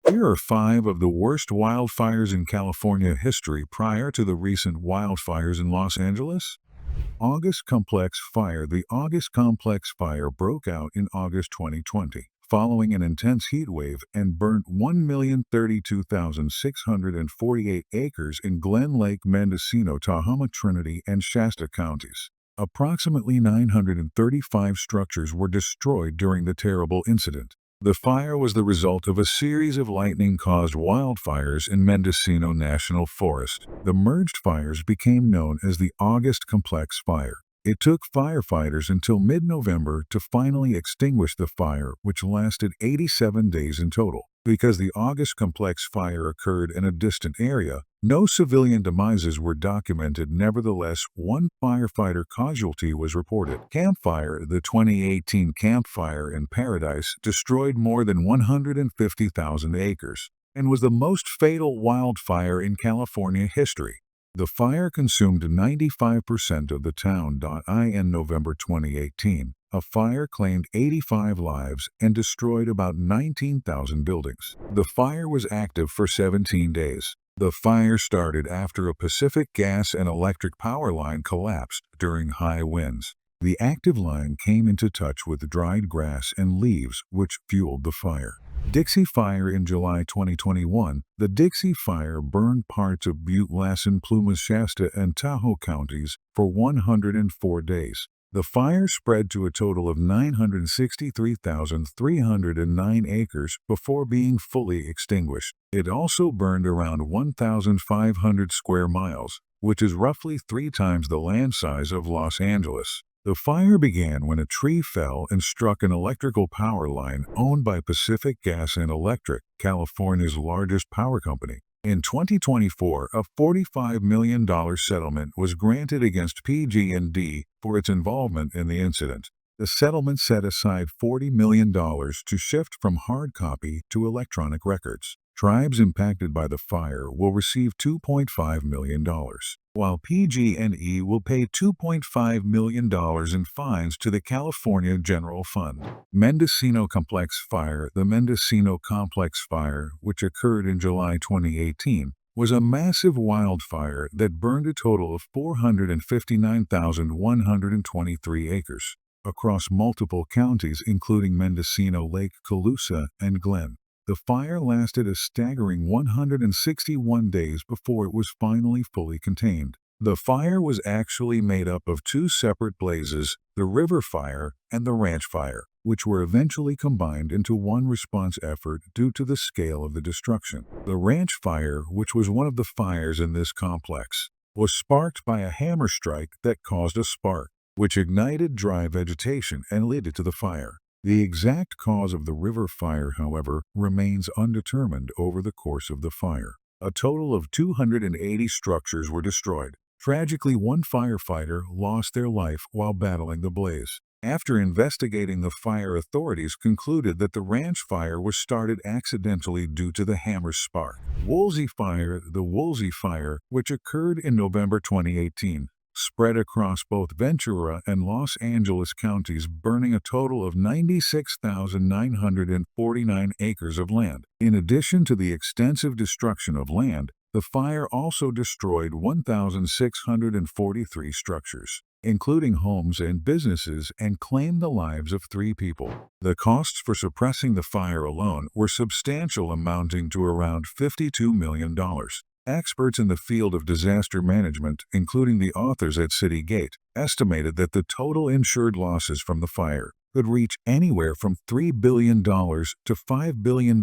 Here are 5 of the worst wildfires in California history prior to the recent wildfires in Los Angeles. August Complex Fire. The August Complex Fire broke out in August 2020, following an intense heat wave and burnt 1,032,648 acres in Glen Lake, Mendocino, Tahoma, Trinity, and Shasta counties. Approximately 935 structures were destroyed during the terrible incident. The fire was the result of a series of lightning-caused wildfires in Mendocino National Forest. The merged fires became known as the August Complex Fire. It took firefighters until mid-November to finally extinguish the fire, which lasted 87 days in total. Because the August Complex Fire occurred in a distant area, no civilian demises were documented. Nevertheless, one firefighter casualty was reported. Camp Fire. The 2018 Camp Fire in Paradise destroyed more than 150,000 acres and was the most fatal wildfire in California history. The fire consumed 95% of the town. In November 2018, a fire claimed 85 lives and destroyed about 19,000 buildings. The fire was active for 17 days. The fire started after a Pacific gas and electric power line collapsed during high winds. The active line came into touch with dried grass and leaves, which fueled the fire. Dixie Fire. In July 2021, the Dixie Fire burned parts of Butte, Lassen, Plumas, Shasta, and Tahoe counties for 104 days. The fire spread to a total of 963,309 acres before being fully extinguished. It also burned around 1,500 square miles, which is roughly 3 times the land size of Los Angeles. The fire began when a tree fell and struck an electrical power line owned by Pacific Gas and Electric, California's largest power company. In 2024, a $45 million settlement was granted against PG&E for its involvement in the incident. The settlement set aside $40 million to shift from hard copy to electronic records. Tribes impacted by the fire will receive $2.5 million, while PG&E will pay $2.5 million in fines to the California General Fund. Mendocino Complex Fire. The Mendocino Complex Fire, which occurred in July 2018, was a massive wildfire that burned a total of 459,123 acres across multiple counties, including Mendocino, Lake, Colusa, and Glen. The fire lasted a staggering 161 days before it was finally fully contained. The fire was actually made up of 2 separate blazes, the River Fire and the Ranch Fire, which were eventually combined into one response effort due to the scale of the destruction. The Ranch Fire, which was one of the fires in this complex, was sparked by a hammer strike that caused a spark, which ignited dry vegetation and led to the fire. The exact cause of the River Fire, however, remains undetermined. Over the course of the fire, a total of 280 structures were destroyed. Tragically, one firefighter lost their life while battling the blaze. After investigating the fire, authorities concluded that the Ranch Fire was started accidentally due to the hammer's spark. Woolsey Fire. The Woolsey Fire, which occurred in November 2018, spread across both Ventura and Los Angeles counties, burning a total of 96,949 acres of land. In addition to the extensive destruction of land, the fire also destroyed 1,643 structures, including homes and businesses, and claimed the lives of 3 people. The costs for suppressing the fire alone were substantial, amounting to around $52 million. Experts in the field of disaster management, including the authors at City Gate, estimated that the total insured losses from the fire could reach anywhere from $3 billion to $5 billion,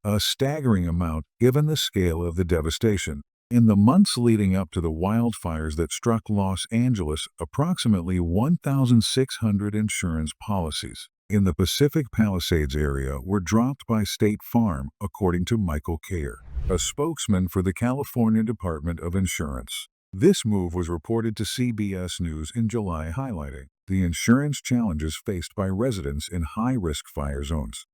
a staggering amount given the scale of the devastation. In the months leading up to the wildfires that struck Los Angeles, approximately 1,600 insurance policies in the Pacific Palisades area were dropped by State Farm, according to Michael Kayer, a spokesman for the California Department of Insurance. This move was reported to CBS News in July, highlighting the insurance challenges faced by residents in high-risk fire zones.